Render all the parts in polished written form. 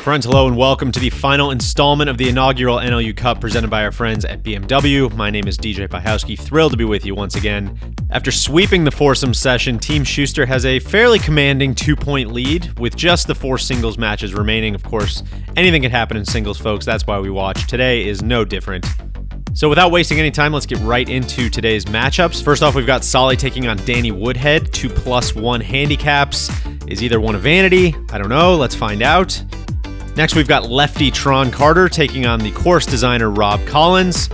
Friends, hello and welcome to the final installment of the inaugural NLU Cup presented by our friends at BMW. My name is DJ Pyhowski, thrilled to be with you once again. After sweeping the foursome session, Team Schuster has a fairly commanding 2-point lead with just the 4 singles matches remaining. Of course, anything can happen in singles, folks. That's why we watch. Today is no different. So without wasting any time, let's get right into today's matchups. First off, we've got Soly taking on Danny Woodhead. 2+1 handicaps. Is either one a vanity? I don't know. Let's find out. Next, we've got lefty Tron Carter taking on the course designer Rob Collins.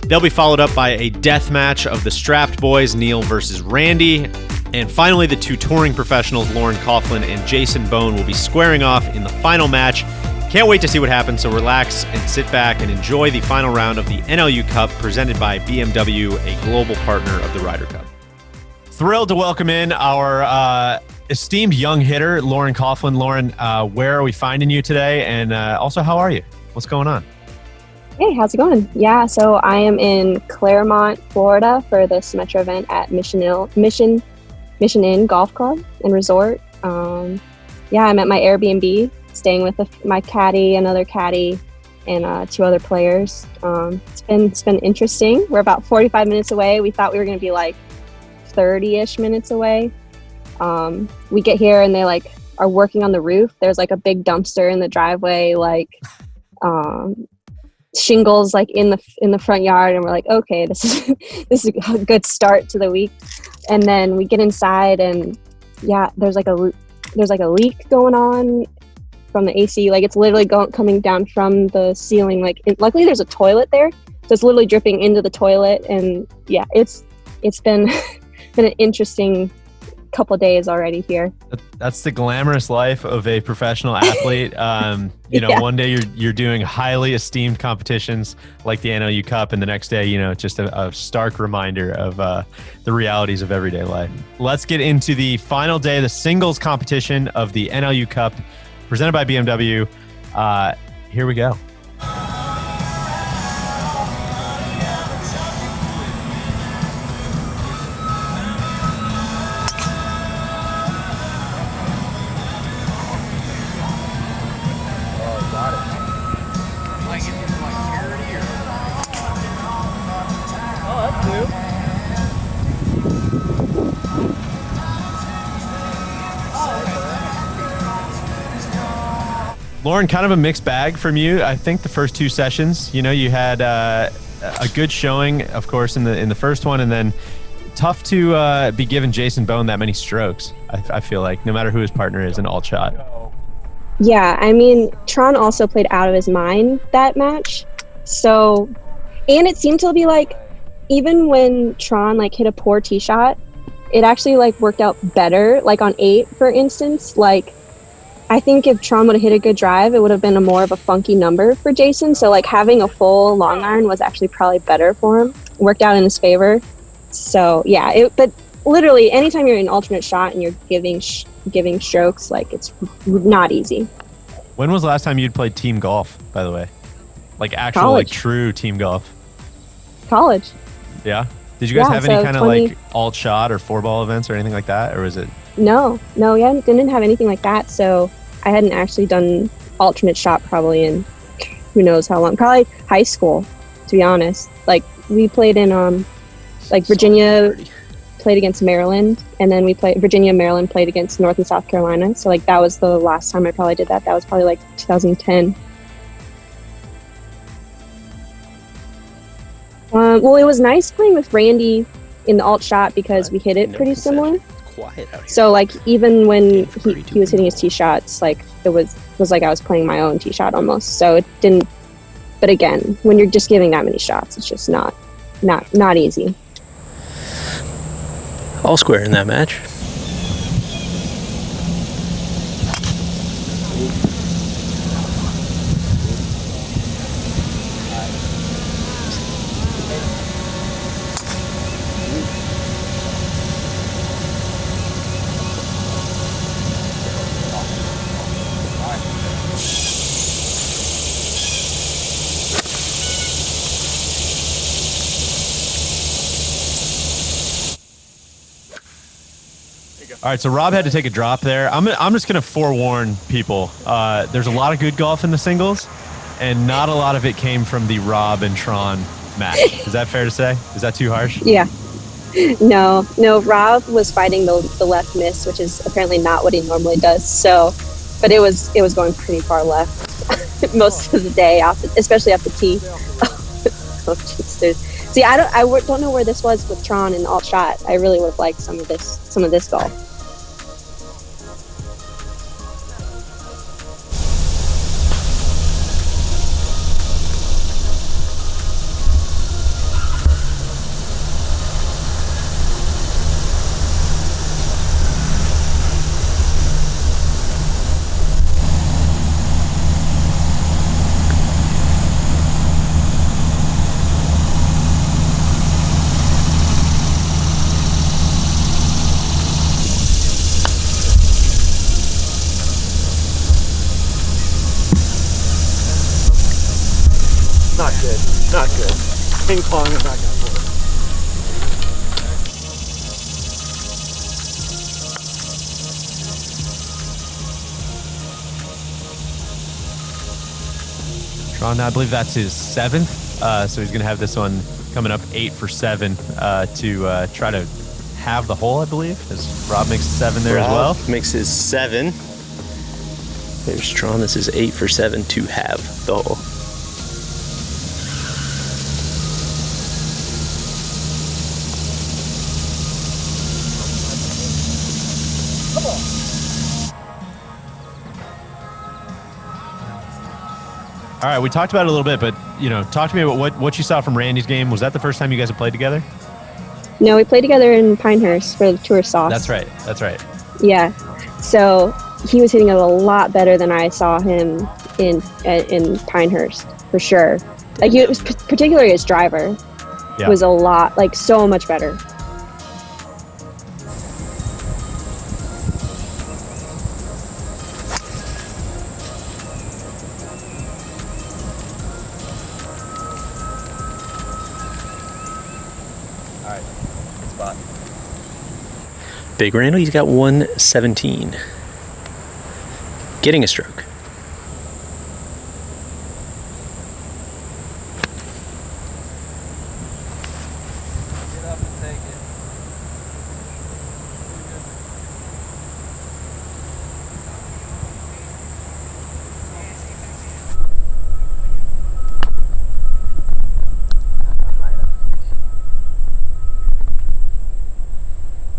They'll be followed up by a death match of the strapped boys, Neil versus Randy. And finally, the 2 touring professionals, Lauren Coughlin and Jason Bohn, will be squaring off in the final match. Can't wait to see what happens, so relax and sit back and enjoy the final round of the NLU Cup presented by BMW, a global partner of the Ryder Cup. Thrilled to welcome in our esteemed young hitter, Lauren Coughlin. Lauren, where are we finding you today? And also, how are you? What's going on? Hey, how's it going? Yeah, so I am in Claremont, Florida for the Symetra event at Mission Inn Golf Club and Resort. I'm at my Airbnb, staying with my caddy, another caddy, and 2 other players. It's been interesting. We're about 45 minutes away. We thought we were going to be like 30-ish minutes away. We get here and they are working on the roof. There's a big dumpster in the driveway, shingles in the front yard, and we're like, okay, this is a good start to the week. And then we get inside and there's a leak going on from the AC. It's literally coming down from the ceiling. Luckily there's a toilet there, so it's literally dripping into the toilet. And it's been an interesting couple days already here. That's the glamorous life of a professional athlete. One day you're doing highly esteemed competitions like the NLU Cup, and the next day, just a stark reminder of the realities of everyday life. Let's get into the final day, the singles competition of the NLU Cup presented by BMW. Here we go. Lauren, kind of a mixed bag from you. I think the first 2 sessions, you had a good showing, of course, in the first one, and then tough to be giving Jason Bohn that many strokes. I feel like no matter who his partner is, an alt shot. Yeah, I mean, Tron also played out of his mind that match. So, and it seemed to be even when Tron hit a poor tee shot, it actually worked out better. On 8, for instance, I think if Tron would have hit a good drive, it would have been more of a funky number for Jason. So having a full long iron was actually probably better for him. It worked out in his favor. So but literally anytime you're in alternate shot and you're giving strokes, it's not easy. When was the last time you'd played team golf, by the way? Actual College. True team golf? College. Yeah? Did you guys have any kind of alt shot or 4-ball events or anything like that? Or was it? No, didn't have anything like that. So I hadn't actually done alternate shot probably in who knows how long, probably high school, to be honest. We played in Virginia played against Maryland, and then Virginia and Maryland played against North and South Carolina. So that was the last time I probably did that. That was probably 2010. Well, it was nice playing with Randy in the alt shot because we hit it pretty similar. Quiet out here. So even when he was hitting his tee shots, it was like I was playing my own tee shot almost. So it didn't. But again, when you're just giving that many shots, it's just not easy. All square in that match. All right, so Rob had to take a drop there. I'm just going to forewarn people. There's a lot of good golf in the singles, and not a lot of it came from the Rob and Tron match. Is that fair to say? Is that too harsh? Yeah. No. Rob was fighting the left miss, which is apparently not what he normally does. So, but it was going pretty far left most of the day, especially off the tee. Oh, geez, see, I don't know where this was with Tron and alt shot. I really would have liked some of this golf. Not good. Ping pong and back and forth. Tron, I believe that's his 7th. So he's going to have this one coming up 8 for 7 to try to have the hole, I believe, as Rob makes 7 there as well. Makes his 7. There's Tron. This is 8 for 7 to have the hole. All right, we talked about it a little bit, but talk to me about what you saw from Randy's game. Was that the first time you guys have played together? No, we played together in Pinehurst for the Tour Sauce. That's right. Yeah. So he was hitting it a lot better than I saw him in Pinehurst, for sure. Like, it was particularly his driver was a lot, like, so much better. Big Randall, he's got 117. Getting a stroke. Get up and take it.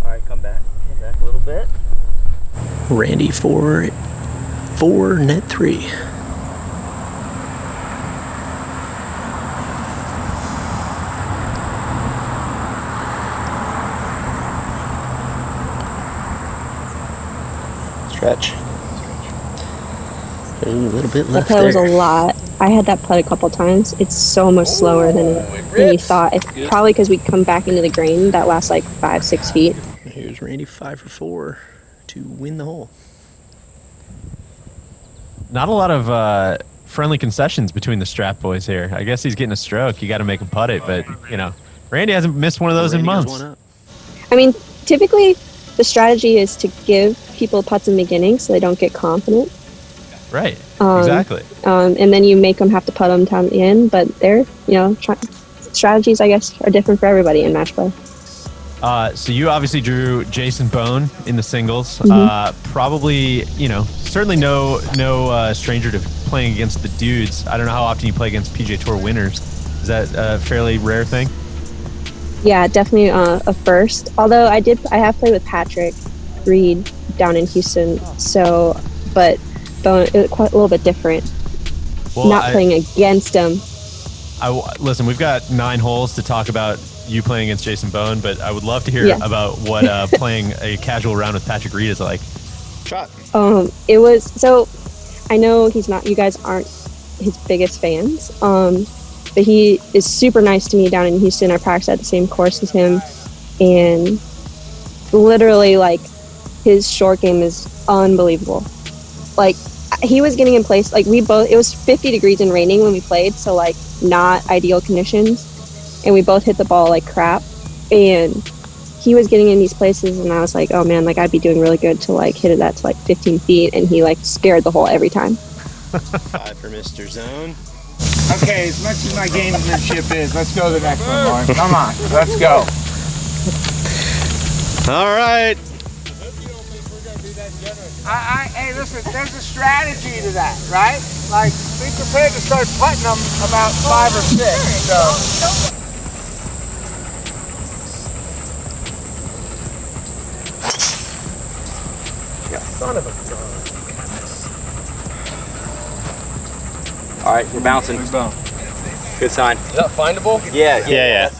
All right, come back a little bit. Randy for 4, net 3. Stretch. A little bit That left putt there. was a lot. I had that putt a couple times. It's so much slower than you thought. It's probably because we come back into the green that last like 5-6 feet. Here's Randy 5 for 4 to win the hole. Not a lot of friendly concessions between the strap boys here. I guess he's getting a stroke. You got to make him putt it, but Randy hasn't missed one of those in months. I mean, typically the strategy is to give people putts in the beginning so they don't get confident. Right. Exactly. And then you make them have to putt them down the end. But strategies, I guess, are different for everybody in match play. So you obviously drew Jason Bohn in the singles. Probably, certainly no stranger to playing against the dudes. I don't know how often you play against PGA Tour winners. Is that a fairly rare thing? Yeah, definitely a first. Although I have played with Patrick Reed down in Houston. So, but Bohn, quite a little bit different. Well, Not playing against him. Listen, we've got 9 holes to talk about you playing against Jason Bohn, but I would love to hear about what playing a casual round with Patrick Reed is like. Shot. It was, so I know you guys aren't his biggest fans, but he is super nice to me down in Houston. I practice at the same course as him, and literally, like, his short game is unbelievable. Like, he was getting in place, like, it was 50 degrees and raining when we played, so, like, not ideal conditions, and we both hit the ball like crap, and he was getting in these places, and I was like, oh man, like I'd be doing really good to like hit it at to like 15 feet, and he like scared the hole every time. 5 for Mr. Zone. Okay, as much as my gamesmanship is, let's go to the next one, Lauren. Come on, let's go. All right. Hey, listen, there's a strategy to that, right? Like, be prepared to start putting them about 5 or 6. So. Son of a gun. All right, we're bouncing. Good sign. Is that findable? Yeah. Yeah.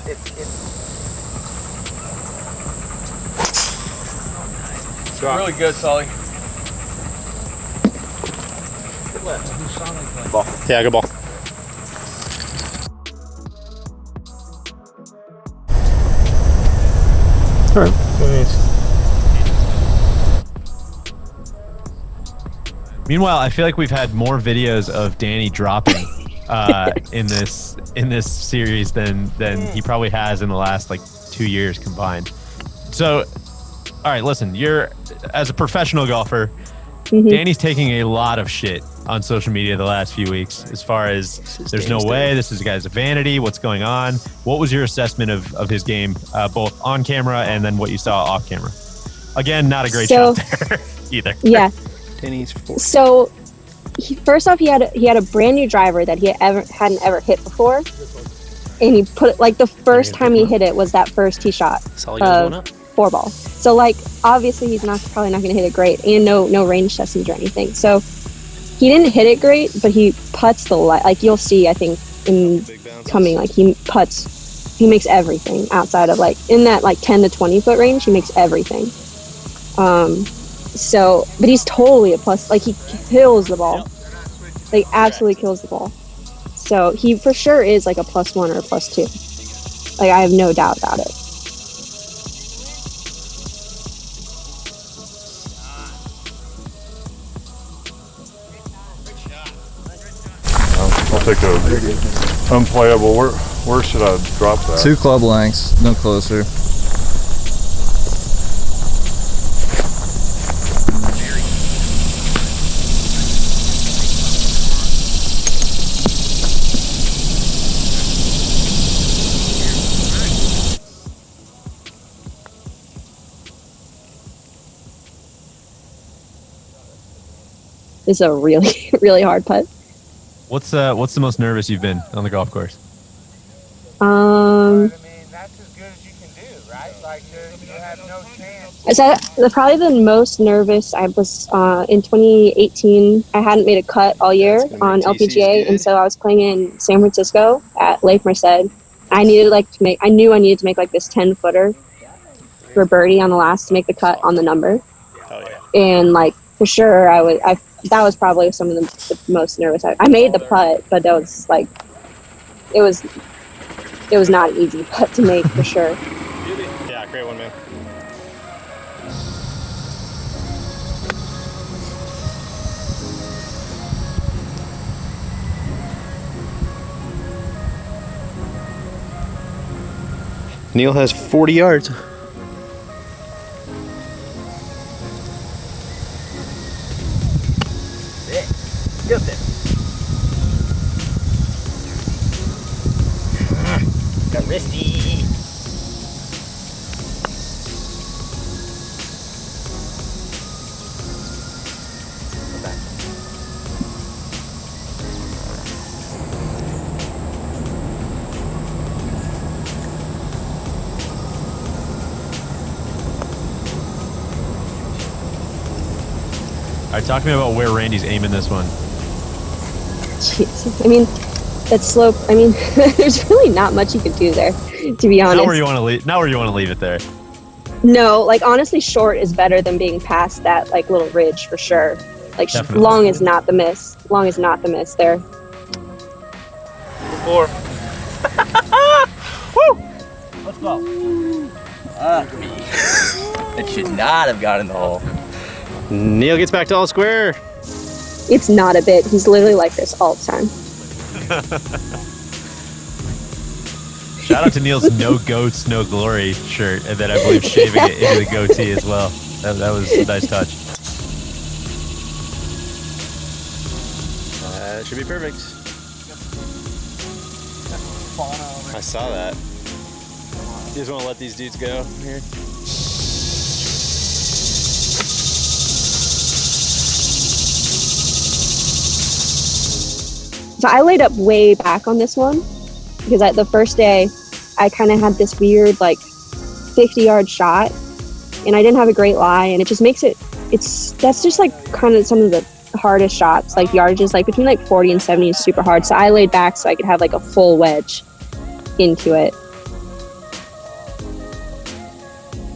Strong. Really good, Soly. Ball. Yeah, good ball. All right. Meanwhile, I feel like we've had more videos of Danny dropping in this series than he probably has in the last like 2 years combined. So, all right, listen, you're as a professional golfer, Danny's taking a lot of shit on social media the last few weeks as far as there's no way, this is a guy's vanity, what's going on. What was your assessment of his game, both on camera and then what you saw off camera? Again, not a great shot there either. Yeah. Danny's 4. So, first off, he had a brand new driver that he hadn't ever hit before, and he put it like the first time he hit it was that first tee shot Soly goes one up. 4-ball. So like obviously he's probably not going to hit it great, and no range testings or anything. So he didn't hit it great, but he putts the like you'll see. I think in coming like he puts, he makes everything outside of like in that like 10 to 20 foot range. He makes everything. So, but he's totally a plus. Like he kills the ball, like absolutely kills the ball. So he for sure is like a +1 or a +2. Like I have no doubt about it. I'll take a unplayable. Where should I drop that? 2 club lengths, no closer. It's a really, really hard putt. What's the most nervous you've been on the golf course? I mean, that's as good as you can do, right? Like, you have no chance. So probably the most nervous I was in 2018. I hadn't made a cut all year on LPGA, and so I was playing in San Francisco at Lake Merced. I knew I needed to make like this 10-footer for birdie on the last to make the cut on the number. Oh yeah. And like for sure, that was probably some of the most nervous. I made the putt, but that was like, it was not an easy putt to make for sure. Yeah, great one, man. Neil has 40 yards. Get there. Got wristy. Come back. All right, talk to me about where Randy's aiming this one. Jeez. I mean, that slope. I mean, there's really not much you could do there, to be honest. Not where you want to leave it there. No, like honestly, short is better than being past that like little ridge for sure. Like Definitely. long is not the miss. Long is not the miss there. 4. Woo! Let's go. It should not have got in the hole. Neil gets back to all square. It's not a bit. He's literally like this all the time. Shout out to Neil's "No Goats, No Glory" shirt, and then I believe shaving it into the goatee as well. That was a nice touch. That should be perfect. I saw that. You just want to let these dudes go here? So I laid up way back on this one because the first day I kind of had this weird like 50-yard shot and I didn't have a great lie, and it just makes that's just like kind of some of the hardest shots. Like yardage is like between like 40 and 70 is super hard. So I laid back so I could have like a full wedge into it.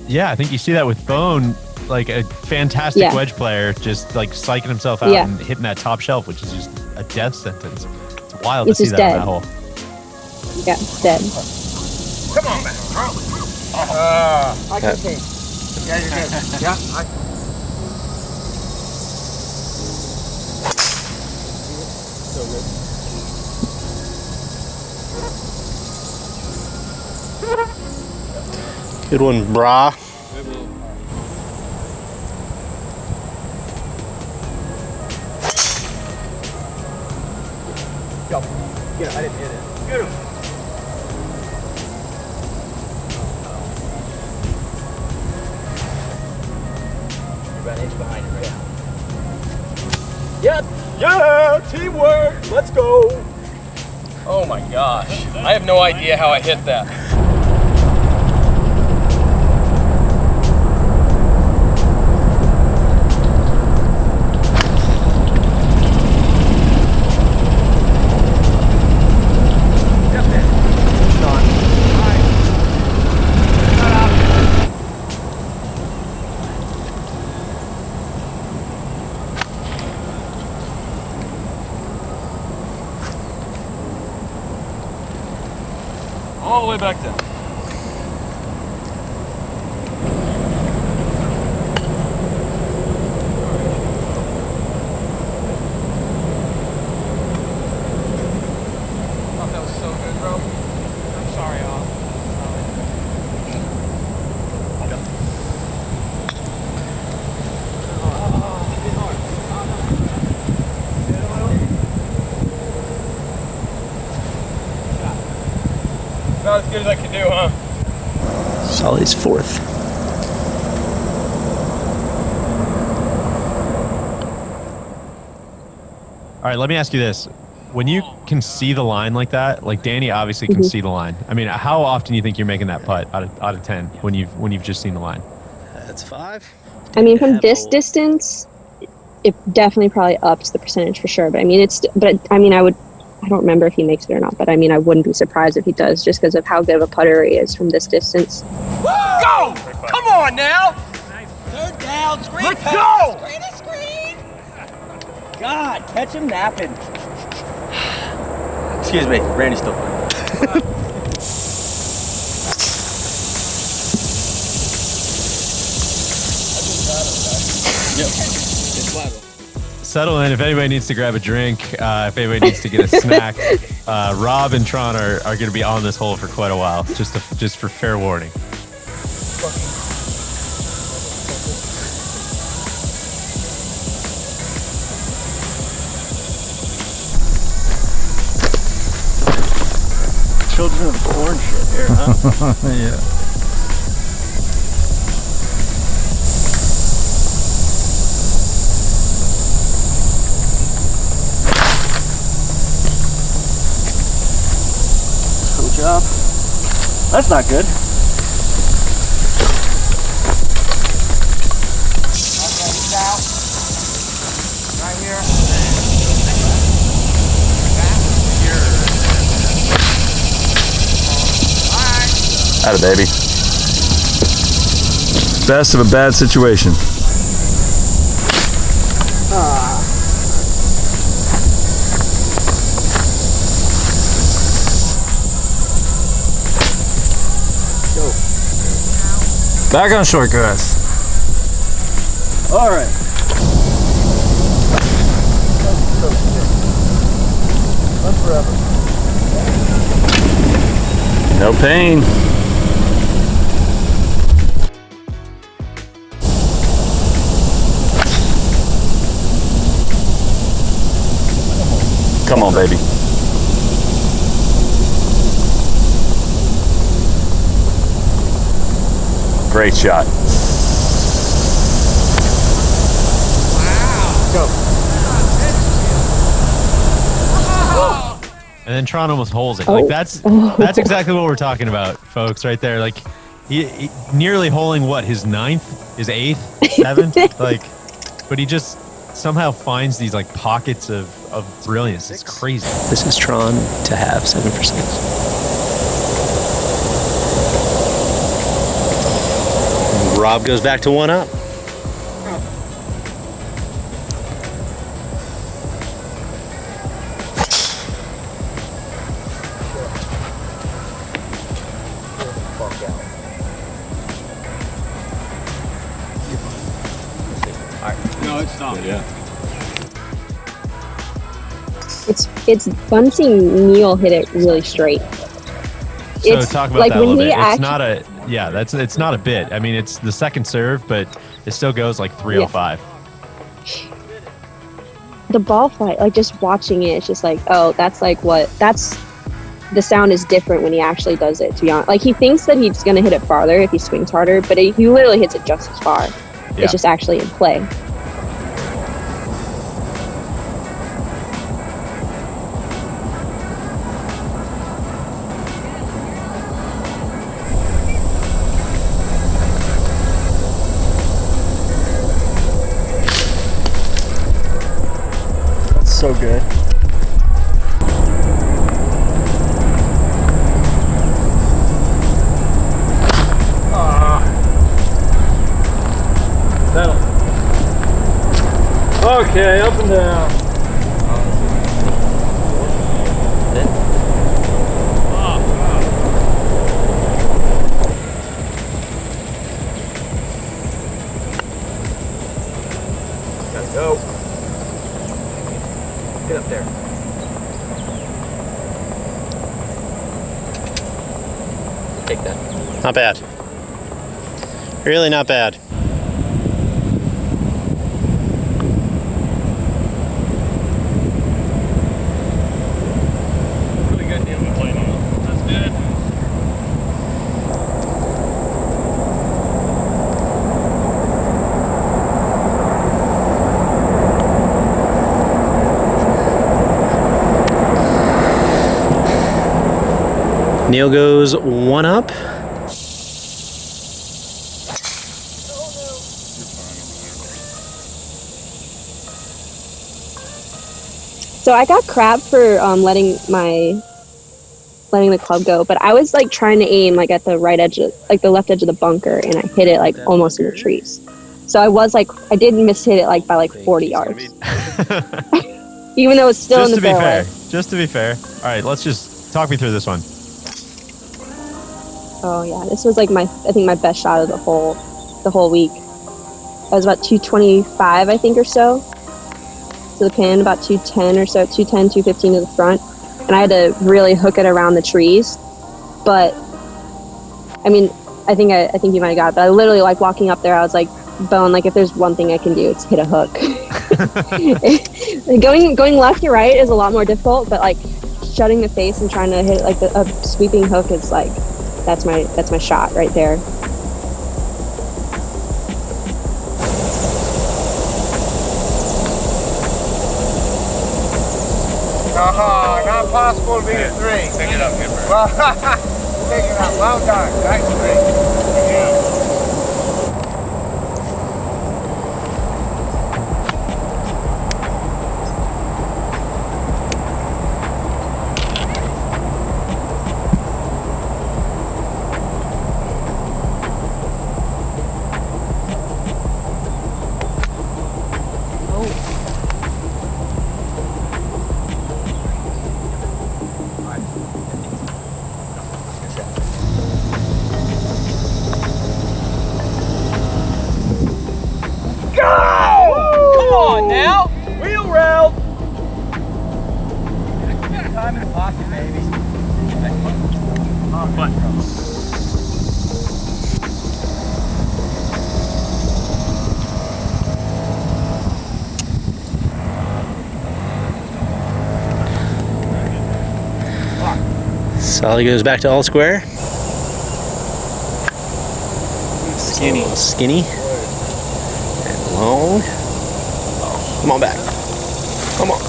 Yeah, I think you see that with Bohn, like a fantastic wedge player, just like psyching himself out and hitting that top shelf, which is just a death sentence. It's wild to see that in that hole. Yeah, it's dead. Come on, man. I can see. Yeah, you're good. Yeah. So Good one, brah. Go. Get it. I didn't hit it. Get him. You're about an inch behind it right now. Yep. Yeah, teamwork. Let's go. Oh my gosh. I have no idea how I hit that. All the way back down. Thought that was so good, bro. I'm sorry, Al. Not as good as I could do, huh? Soly's fourth. All right, let me ask you this. When you can see the line like that, like Danny obviously can see the line. I mean, how often do you think you're making that putt out of 10 when you've just seen the line? That's 5. I mean, from this distance, it definitely probably ups the percentage for sure. But I mean, I don't remember if he makes it or not, but I mean, I wouldn't be surprised if he does just because of how good of a putter he is from this distance. Go! Come on now! Third down, screen Let's pass. go! Screen. God, catch him napping. Excuse me, Randy's still playing. Settle in. If anybody needs to grab a drink, if anybody needs to get a snack, Rob and Tron are going to be on this hole for quite a while, just for fair warning. Children of Bohn shit here, huh? Yeah. Good job. That's not good. Okay, he's out. Right here. Atta baby. Best of a bad situation. Go. Back on short grass. All right. Run forever. No pain. Come on, baby. Great shot. And then Tron almost holes it. Oh. Like that's exactly what we're talking about, folks, right there. Like he nearly holing what, his 9th, his 8th, 7th, like, but he just somehow finds these like pockets of brilliance. It's crazy. This is Tron to have 7 for 6. Rob goes back to 1 up. No, it's not. Yeah. It's fun seeing Neil hit it really straight. So It's talk about like that a when little he bit. It's act- not a it's not a bit. I mean, it's the second serve, but it still goes like 305. The ball flight, like just watching it, it's just like, oh, that's the sound is different when he actually does it, to be honest. Like he thinks that he's gonna hit it farther if he swings harder, but he literally hits it just as far. Yeah. It's just actually in play. That's so good. Okay, up and down. Let's go. Get up there. Take that. Not bad. Really not bad. Really good deal to play now. That's good. Neil goes 1 up. So I got crap for letting the club go, but I was like trying to aim like at the right edge, like the left edge of the bunker, and I hit it like almost in the trees. So I was like, I did miss hit it like by like 40 yards, even though it's still in the fairway. Just to be fair. All right, let's just talk me through this one. Oh yeah, this was like I think my best shot of the whole week. I was about 225, I think, or so. To the pin, about 210 or so, 210, 215 to the front. And I had to really hook it around the trees. But I mean, I think you might have got it, but I literally, like, walking up there, I was like, Bohn, like, if there's one thing I can do, it's hit a hook. Going left to right is a lot more difficult, but like shutting the face and trying to hit like a sweeping hook is like, that's my shot right there. Not possible to be a 3. Pick it up, Gipper. Well, take it up. Well done. Nice 3. Come on now. Wheel round. Time in the pocket, baby. But Soly goes back to all square. skinny. Skinny. And long. Come on back. Come on.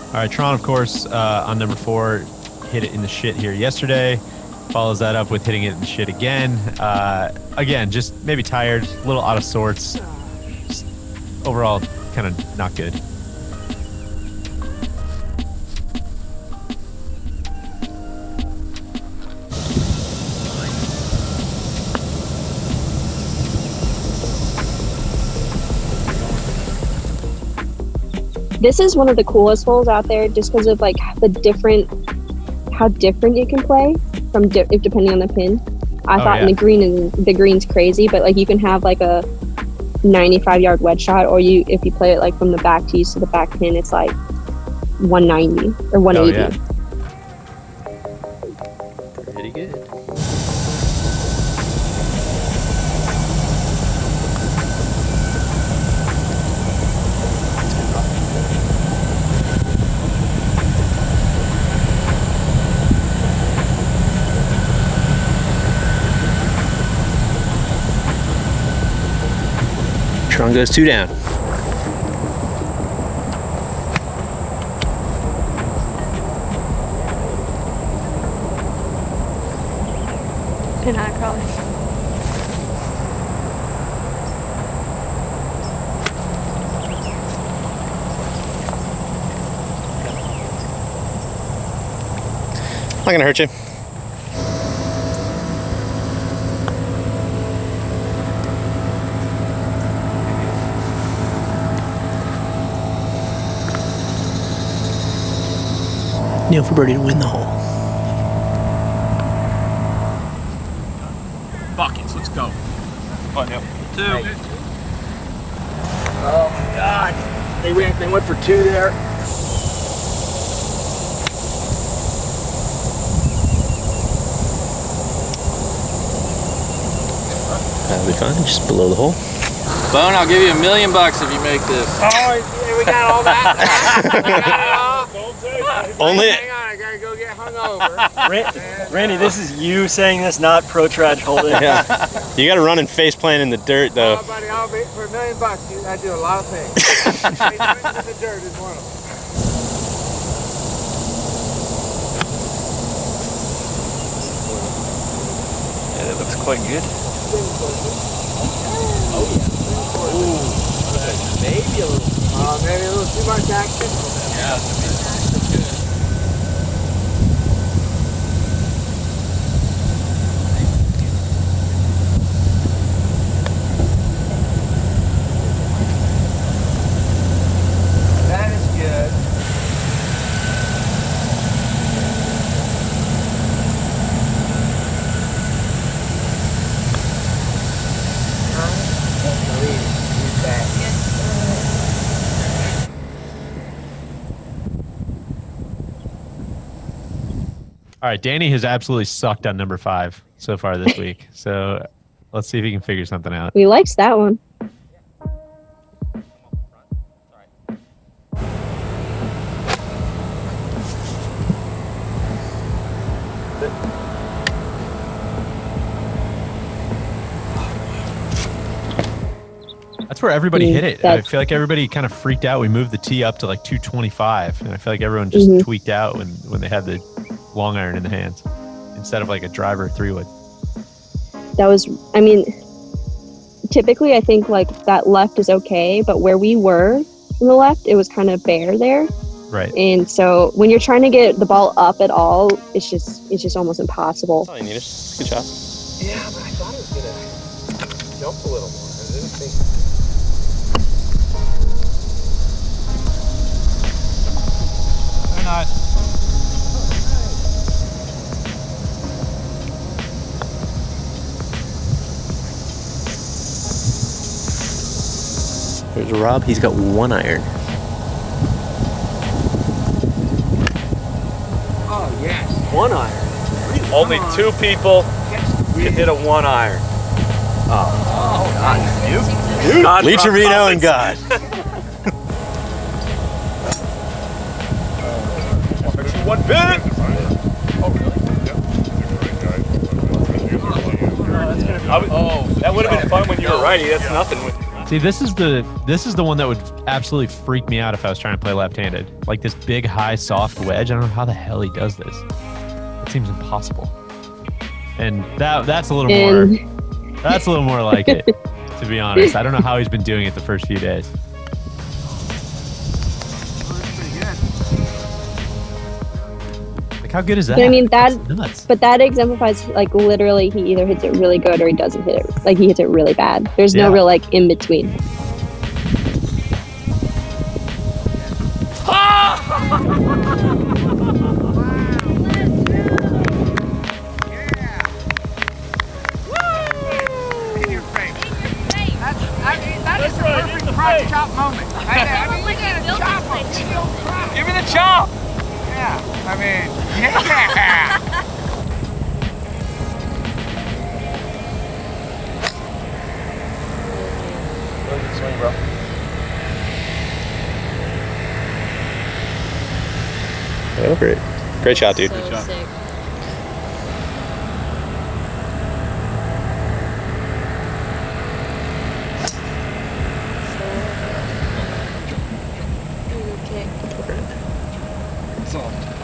All right, Tron, of course, on number 4, hit it in the shit here yesterday. Follows that up with hitting it in the shit again. Again, just maybe tired, a little out of sorts. Just overall, kind of not good. This is one of the coolest holes out there just because of like how different you can play from depending on the pin. I thought in the green's crazy, but like you can have like a 95-yard wedge shot, or if you play it like from the back tees to the back pin, it's like 190 or 180. Pretty good. Tron goes 2 down. Pin high crawler. Not gonna hurt you. Neil for birdie to win the hole. buckets, let's go. 1, 2. Oh my God. They went for 2 there. That'll be fine, just below the hole. Bohn, I'll give you $1 million if you make this. Oh, we got all that. We got it all. Only. Hang on, I gotta go get hungover. Randy, this is you saying this, not Pro Traj holding. Yeah. You got to run and face plant in the dirt, though. Oh, buddy, I'll be for $1 million. I do a lot of things. Face plant in the dirt is one of them. Yeah, that looks quite good. Oh yeah. Ooh. Maybe a little too much action. Yeah. That is good. All right, Danny has absolutely sucked on number 5 so far this week. So let's see if he can figure something out. We likes that one. That's where everybody hit it. I feel like everybody kind of freaked out. We moved the tee up to like 225, and I feel like everyone just tweaked out when they had the long iron in the hands instead of like a driver 3-wood. That was, I mean, typically I think like that left is okay, but where we were in the left, it was kind of bare there. Right. And so when you're trying to get the ball up at all, it's just almost impossible. That's all you needed. Good shot. Yeah, but I thought it was gonna jump a little more. I didn't think. Very nice. There's Rob. He's got 1 iron. yes. 1 iron. Only 2 people can hit a 1 iron. Oh, God. You? God Lee Trevino and God. One bit. That would have been fun when you were righty. That's nothing. See, this is the one that would absolutely freak me out if I was trying to play left-handed. Like this big, high, soft wedge. I don't know how the hell he does this. It seems impossible. And that's a little more. That's a little more like it, to be honest. I don't know how he's been doing it the first few days. Like, how good is that? But I mean, That's nuts. But that exemplifies, like, literally he either hits it really good or he doesn't hit it. Like, he hits it really bad. There's no real, like, in between. That is the perfect crotch chop moment. Give me the chop. Yeah, I mean, yeah. Swing, bro. Oh, great. Great shot, dude. So sick.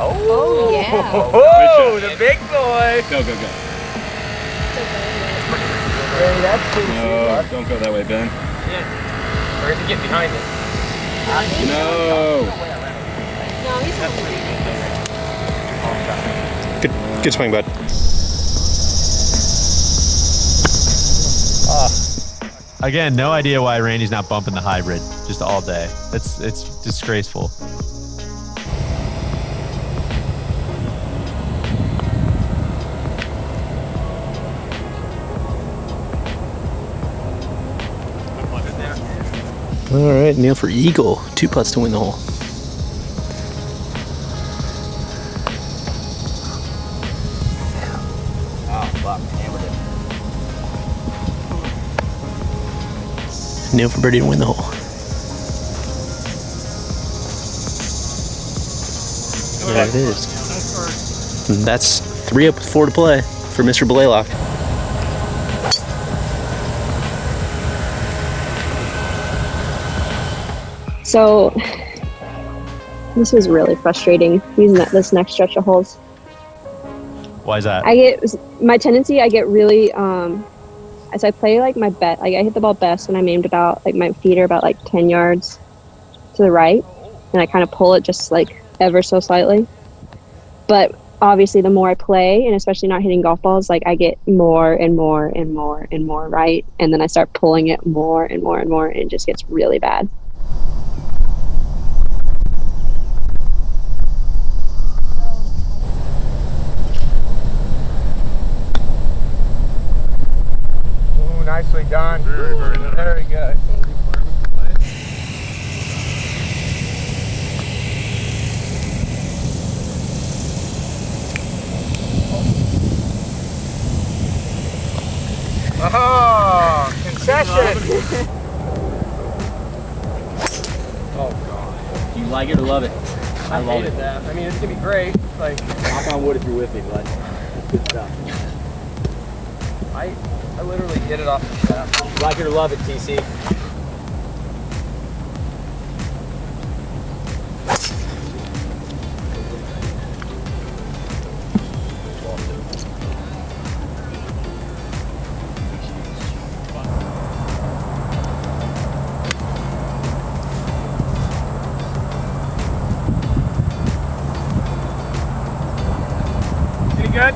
Oh, yeah. Oh, the big boy. Go. Hey, that's cool. No, don't go that way, Ben. Yeah. We're going to get behind it. No. No, he's not. Good swing, bud. Again, no idea why Randy's not bumping the hybrid just all day. It's disgraceful. All right, Neil for eagle. 2 putts to win the hole. Oh, fuck. Hammered it. Neil for birdie to win the hole. There it is. And that's 3 up with 4 to play for Mr. Blaylock. So this was really frustrating. This next stretch of holes. Why is that? I get really as I play like my bet, like I hit the ball best when I'm aimed about, like my feet are about like 10 yards to the right, and I kind of pull it just like ever so slightly. But obviously the more I play, and especially not hitting golf balls, like I get more and more and more and more right, and then I start pulling it more and more and more, and it just gets really bad. Nicely done. Very, very nice. Very good. Oh, concession. Oh, God. Do you like it or love it? I love it. That. I mean, it's going to be great. Like, knock on wood if you're with me, bud. It's good stuff. I literally hit it off the shaft. Like it or love it, TC. Any good?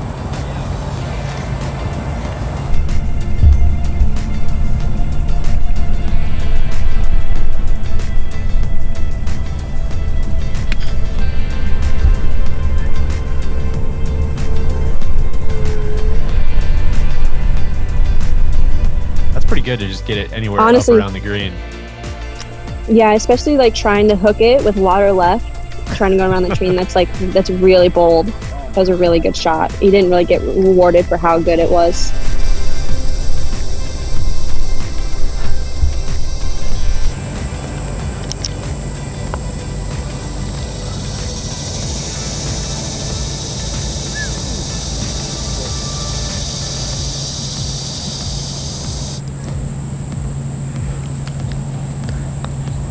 Good to just get it anywhere Honestly, up around the green. Yeah, especially like trying to hook it with water left, trying to go around the green. That's really bold. That was a really good shot. He didn't really get rewarded for how good it was.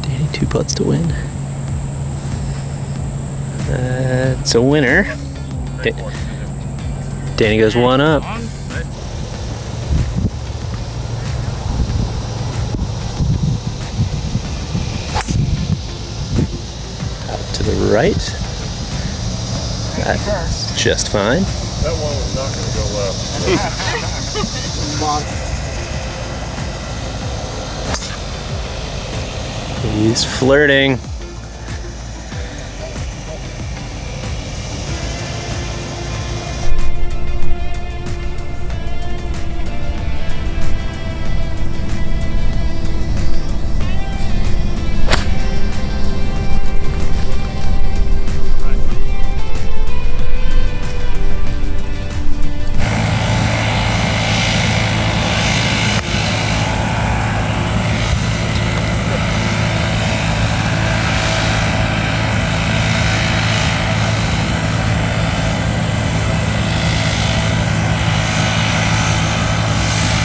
Danny, 2 putts to win. It's a winner. Danny goes 1 up. Out to the right. That's just fine. That one was not going to go left. He's flirting.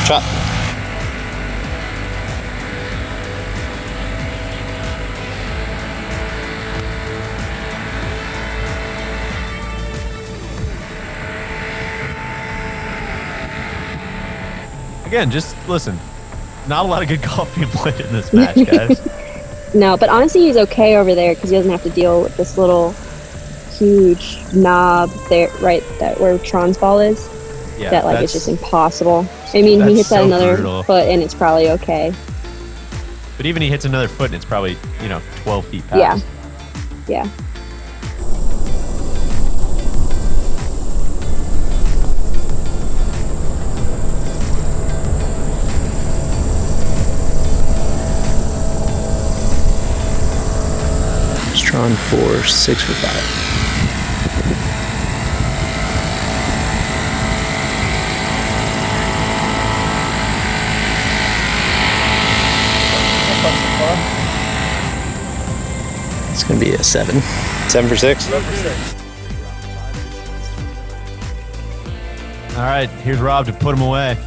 Shot. Again, just listen. Not a lot of good golf being played in this match, guys. No, but honestly, he's okay over there because he doesn't have to deal with this little huge knob there, right, that where Tron's ball is. Yeah, that like it's just impossible. I mean, he hits so that another brutal. foot and it's probably okay. But even he hits another foot and it's probably, 12 feet past. Yeah. Yeah. Tron 4, 6 for 5. It's gonna be a 7. 7 for 6. All right, here's Rob to put him away.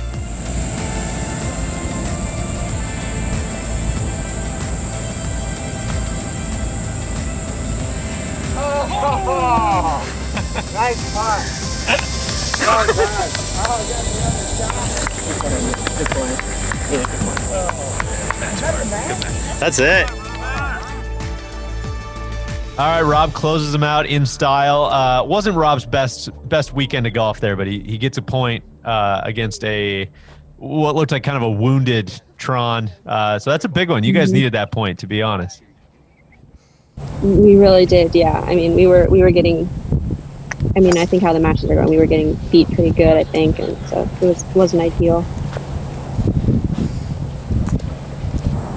Oh, nice putt. Well done. Oh, good play. That's it. All right, Rob closes him out in style. Wasn't Rob's best weekend of golf there, but he gets a point against what looked like kind of a wounded Tron. So that's a big one. You guys needed that point, to be honest. We really did, yeah. I mean, we were getting. I mean, I think how the matches are going, we were getting beat pretty good, I think, and so it wasn't ideal.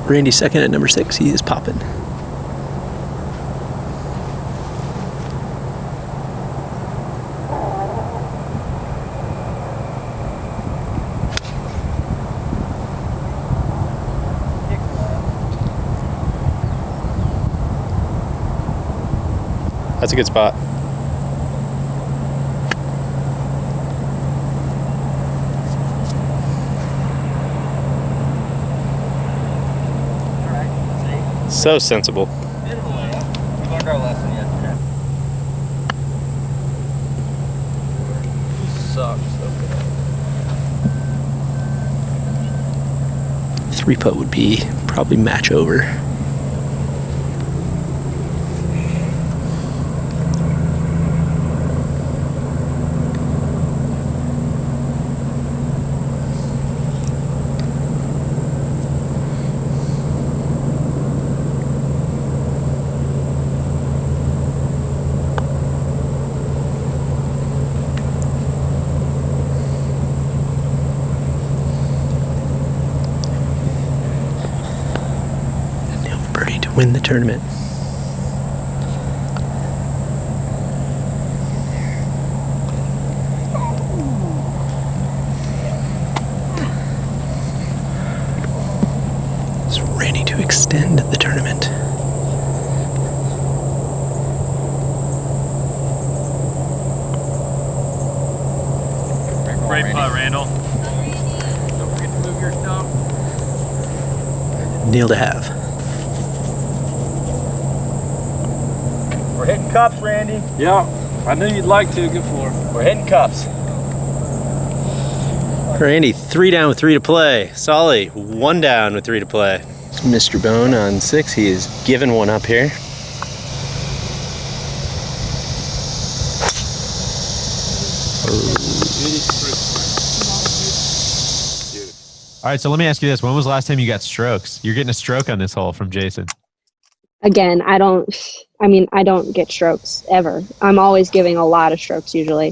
Randy second at number 6. He is popping. That's a good spot. So sensible. We learned our lesson yesterday. Sucks. 3-putt would be probably match over. Win the tournament. extend the tournament. Great putt, Randall. Don't forget to move your stump. Kneel to have. We're hitting cups, Randy. Yeah, I knew you'd like to. Good for her. We're hitting cups. Randy, 3 down with 3 to play. Soly, 1 down with 3 to play. Mr. Bohn on 6. He is giving one up here. All right, so let me ask you this. When was the last time you got strokes? You're getting a stroke on this hole from Jason. Again, I don't get strokes ever. I'm always giving a lot of strokes usually.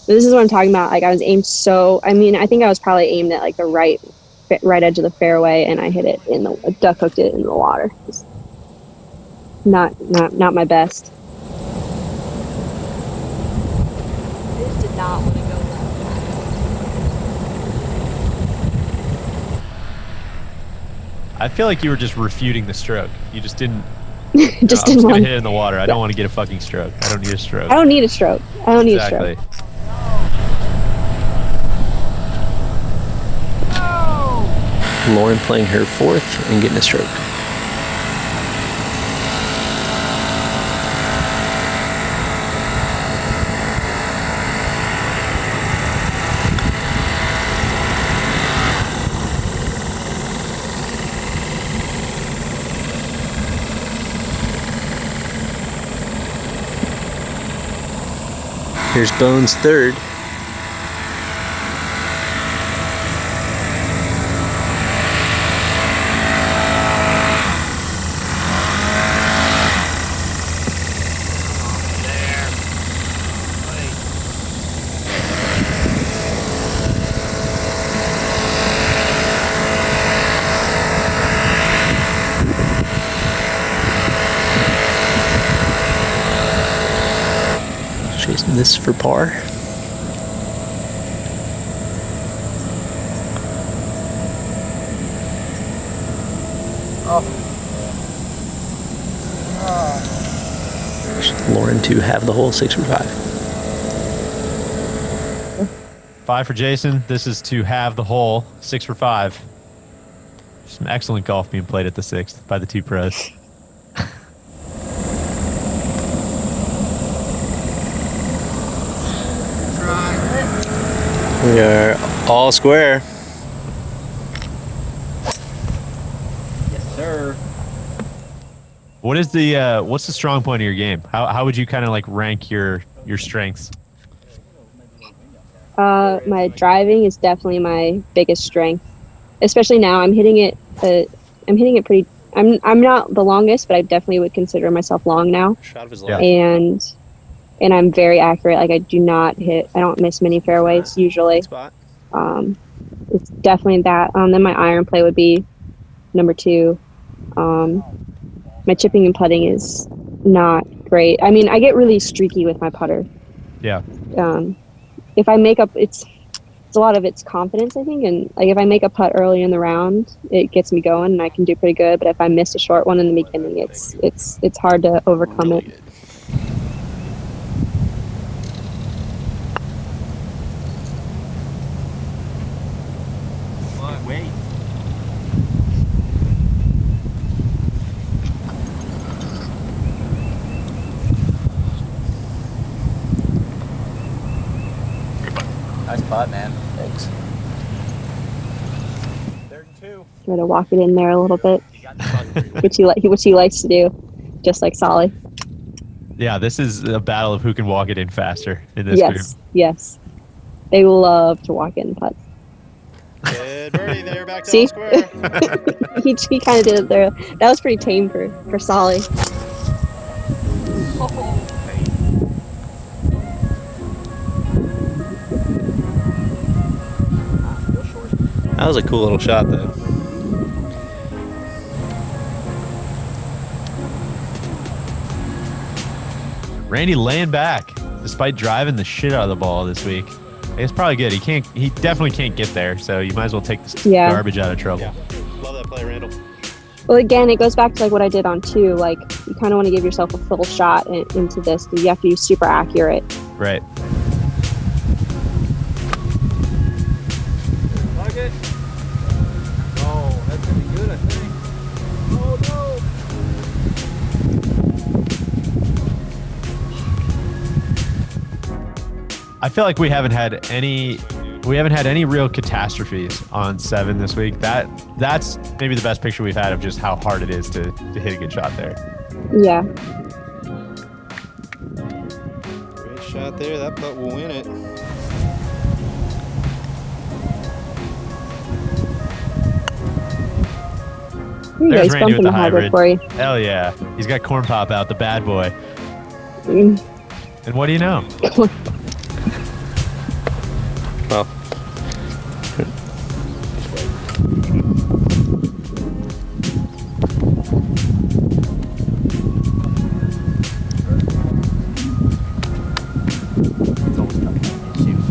This is what I'm talking about. Like I was aimed I think I was probably aimed at like the right edge of the fairway, and I hit it duck hooked it into the water. It's not my best. This did not want to go left. I feel like you were just refuting the stroke. You just didn't. Just I'm didn't gonna want hit it in the water. I don't want to get a fucking stroke. I don't need a stroke. I don't need a stroke. I don't need a stroke. Exactly. Lauren playing her 4th and getting a stroke. Here's Bohn's 3rd. Chasing this for par. Lauren to have the hole, 6 for 5. 5 for Jason. This is to have the hole, 6 for 5. Some excellent golf being played at the 6th by the 2 pros. We are all square. Yes, sir. What is the what's the strong point of your game? How would you kind of like rank your strengths? My driving is definitely my biggest strength, especially now. I'm hitting it pretty. I'm not the longest, but I definitely would consider myself long now. Shot of his Yeah. life. And I'm very accurate. Like I don't miss many fairways usually. Spot. It's definitely that. Then my iron play would be number 2. My chipping and putting is not great. I mean, I get really streaky with my putter. Yeah. If I make up, it's a lot of it's confidence, I think. And like if I make a putt early in the round, it gets me going and I can do pretty good. But if I miss a short one in the beginning, it's hard to overcome Really it. good. Wait. Nice putt, man. Thanks. 3rd and 2. Try to walk it in there a little bit, which he likes to do, just like Soly. Yeah, this is a battle of who can walk it in faster in this group. Yes. They love to walk in putts. Good birdie there, back to See? all square. he kind of did it there. That was pretty tame for Soly. That was a cool little shot, though. Randy laying back despite driving the shit out of the ball this week. It's probably good. He definitely can't get there, so you might as well take the Yeah. garbage out of trouble. Yeah. Love that play, Randall. Well, again, it goes back to like what I did on 2. Like, you kind of want to give yourself a full shot into this because you have to be super accurate. Right. Like it? Oh, that's gonna be good, I think. Oh no! I feel like we haven't had any real catastrophes on 7 this week. That's maybe the best picture we've had of just how hard it is to hit a good shot there. Yeah. Great shot there. That putt will win it. Here you go, he's bumping the hybrid for you. Hell yeah. He's got corn pop out, the bad boy. Mm. And what do you know? Well.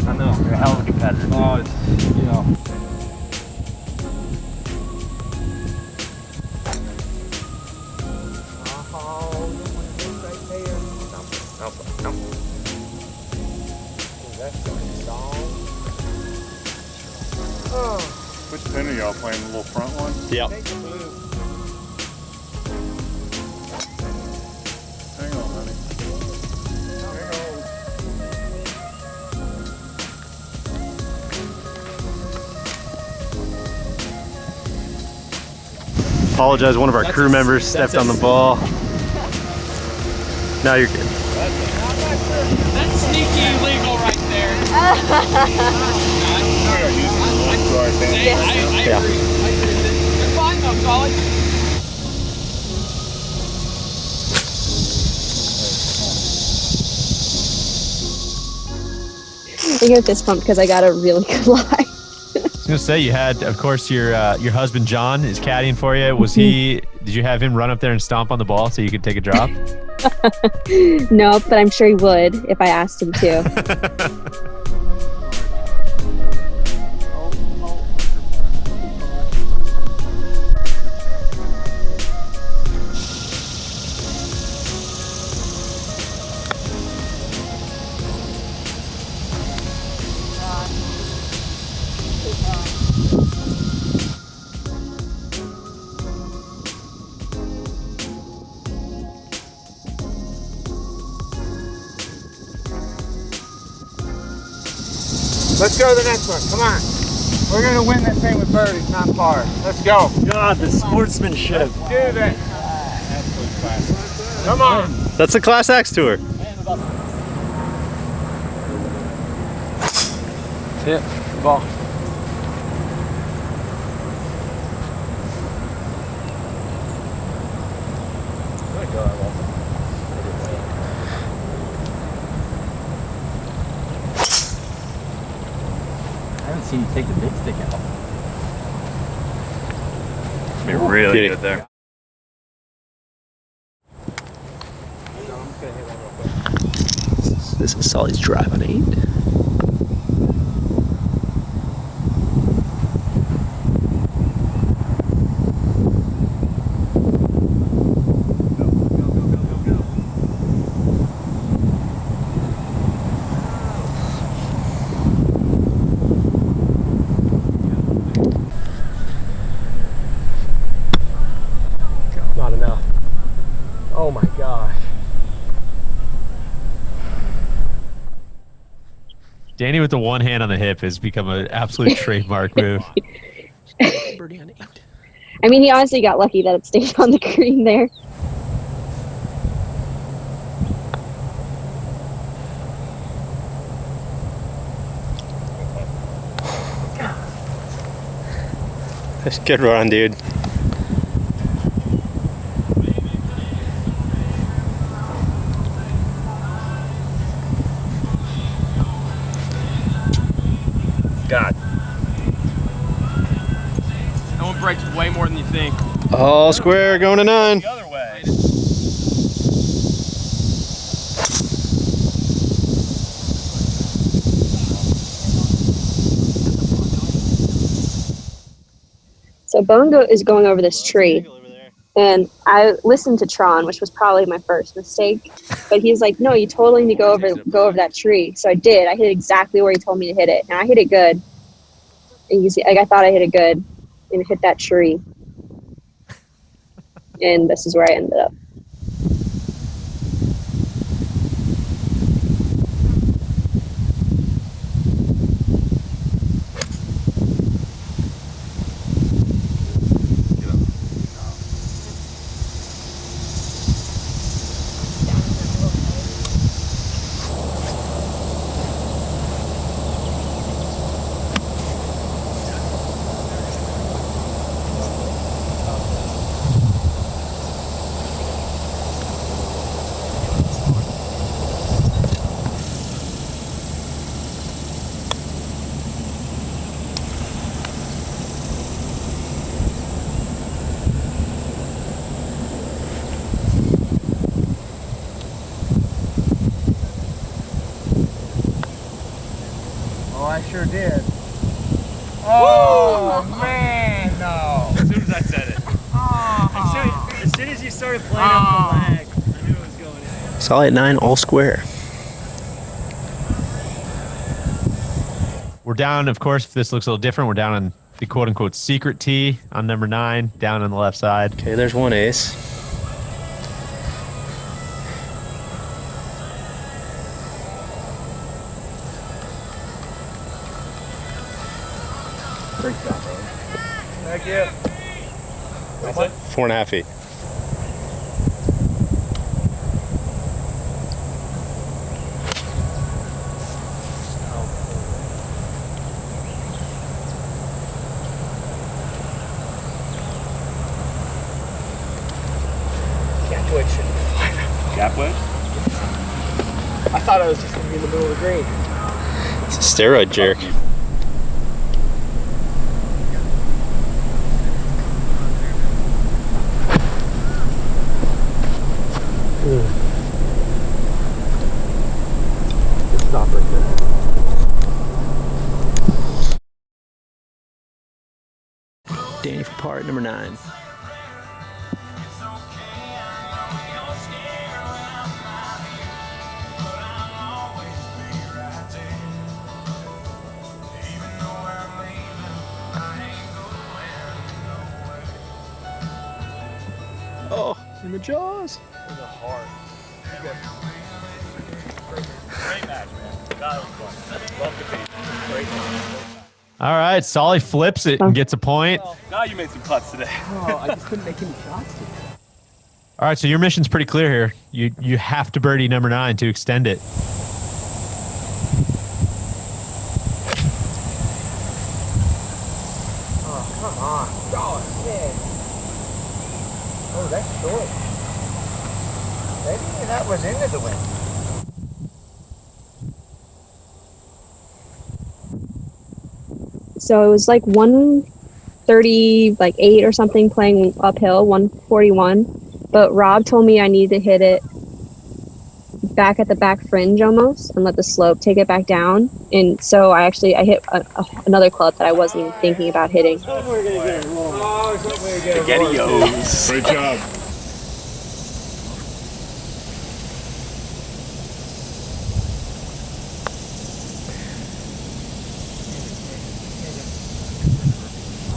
I know, you're a hell of a competitor. Oh, it's, you know. Which pin are y'all playing? The little front one? Yep. Hang on, honey. Apologize, one of our crew members stepped on the ball. Now you're good. That's sneaky illegal right there. Yeah. You're fine though, Soly. I get fist pumped because I got a really good lie. I was gonna say you had, of course, your husband John is caddying for you. Was he? Did you have him run up there and stomp on the ball so you could take a drop? No, but I'm sure he would if I asked him to. Let's go to the next one. Come on. We're going to win this thing with birdies, not par. Let's go. God, the sportsmanship. Do this. Come on. That's the Class X Tour. Hit the ball. I haven't seen you take the big stick out. Be really good there. This is Soly's drive on 8. Not enough. Oh my gosh. Danny with the one hand on the hip has become an absolute trademark move. Birdie on 8. I mean, he honestly got lucky that it stayed on the green there. That's a good run, dude. God. That one breaks way more than you think. All square, going to 9. The other way. So Bohn is going over this tree, and I listened to Tron, which was probably my first mistake. But he's like, "No, you totally need to go over that tree." So I did. I hit exactly where he told me to hit it, and I hit it good. And you see, like, I thought I hit it good, and hit that tree, and this is where I ended up. I sure did. Oh, man, no. As soon as I said it. As soon as you started playing up the lag, I knew it was going in. Soly at 9, all square. We're down, of course, if this looks a little different, we're down on the quote-unquote secret tee on number 9, down on the left side. Okay, there's one ace. Great job, bro. Thank you. What's that? 4.5 feet. Can't twitch. Gap wedge? I thought I was just going to be in the middle of the green. It's a steroid jerk. Good stop right there. Danny for par at number 9. Oh, in the jaws. It was a hard. Great match, man. That was fun. Love the beat. Great match. All right, Soly flips it and gets a point. Well, now you made some putts today. Oh, I just couldn't make any shots today. All right, so your mission's pretty clear here. You have to birdie number 9 to extend it. Oh, come on. Oh, man. Oh, that's short. Maybe that was into the wind. So it was like 138 or something playing uphill, 141. But Rob told me I need to hit it back at the back fringe almost and let the slope take it back down. And so I hit another club that I wasn't even thinking about hitting. Spaghettios. Great job.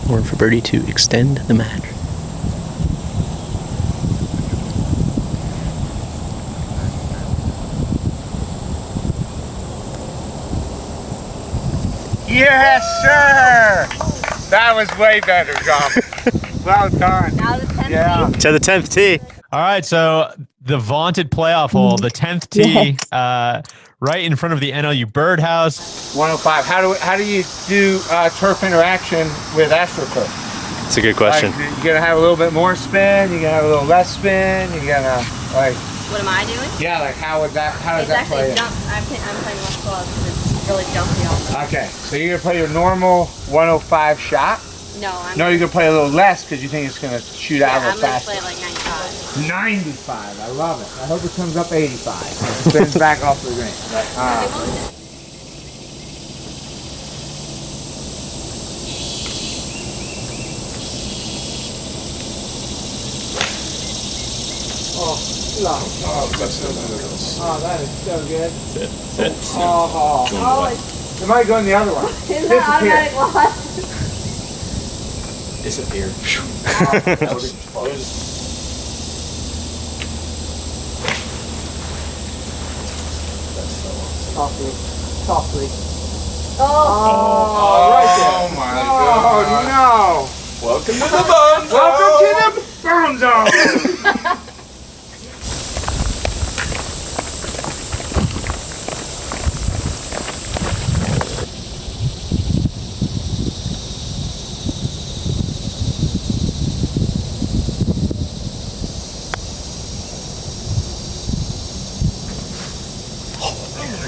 Horn for birdie to extend the match. Yes, sir! That was way better, John. Well done. Now the 10th Yeah. To the 10th tee. All right, so the vaunted playoff hole, the 10th tee, right in front of the NLU birdhouse. 105. How do you do turf interaction with AstroTurf? That's a good question. Like, you're gonna have a little bit more spin. You're gonna have a little less spin. You're gonna like. What am I doing? Yeah, like how does It's that play? actually jump. I'm playing left club because it's really jumpy on the. Okay, so you're gonna play your normal 105 shot. No, I'm. No, you're gonna play a little less because you think it's gonna shoot out a I'm little gonna faster. play like 95. 95. I love it. I hope it comes up 85. It spins back off the green. But, Oh, that is so good. Sit. It might go in the other one. Disappear. Softly. Oh. Right there. Oh my God. Oh, no. Welcome to the Bohn Zone. Welcome to the Bohn Zone.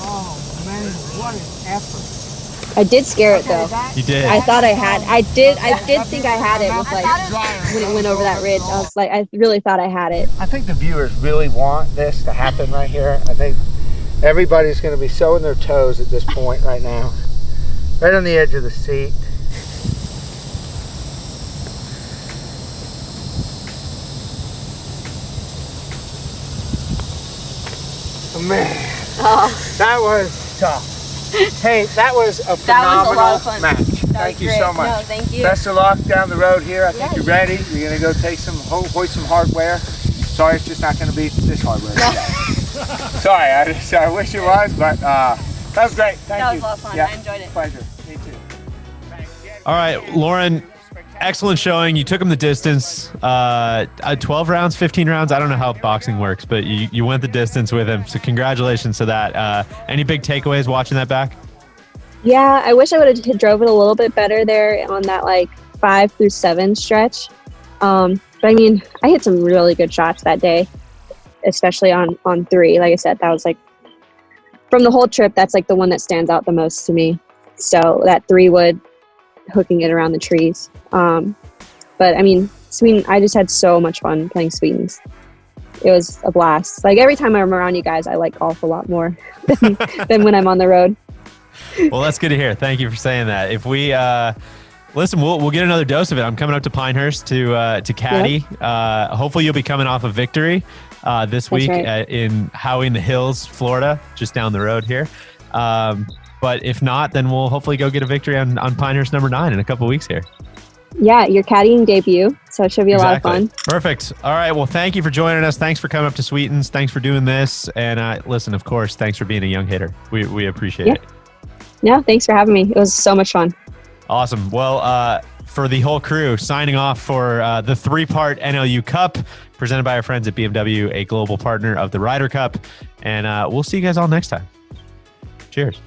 Oh, man, what an effort. I did scare it though. You did. I thought I did think I had it with like when it went over that ridge. I was like, I really thought I had it. I think the viewers really want this to happen right here. I think everybody's going to be so in their toes at this point right now. Right on the edge of the seat. Oh, man. Oh. That was tough. Hey, that was a phenomenal match. Thank you so much. No, thank you. Best of luck down the road here. I think you're ready. You're going to go take hoist some hardware. Sorry, it's just not going to be this hardware. Sorry, I wish it was, but that was great. Thank you. That was a lot of fun. I enjoyed it. Pleasure. Me too. All right, Lauren, excellent showing. You took him the distance. 12 rounds, 15 rounds. I don't know how boxing works, but you went the distance with him. So congratulations to that. Any big takeaways watching that back? Yeah, I wish I would have drove it a little bit better there on that like 5 through 7 stretch. But I mean, I hit some really good shots that day, especially on 3. Like I said, that was like from the whole trip, that's like the one that stands out the most to me. So that 3-wood, hooking it around the trees. But I mean, Sweetens, I just had so much fun playing Sweetens. It was a blast. Like every time I'm around you guys, I like golf a lot more than when I'm on the road. Well, that's good to hear. Thank you for saying that. If we listen, we'll get another dose of it. I'm coming up to Pinehurst to caddy. Yep. Hopefully, you'll be coming off of victory this week in Howey in the Hills, Florida, just down the road here. But if not, then we'll hopefully go get a victory on Pinehurst number 9 in a couple weeks here. Yeah, your caddying debut, so it should be a lot of fun. Perfect. All right. Well, thank you for joining us. Thanks for coming up to Sweetens. Thanks for doing this. And listen, of course, thanks for being a young hitter. We appreciate it. No, thanks for having me. It was so much fun. Awesome. Well, for the whole crew, signing off for the 3-part NLU Cup presented by our friends at BMW, a global partner of the Ryder Cup. And we'll see you guys all next time. Cheers.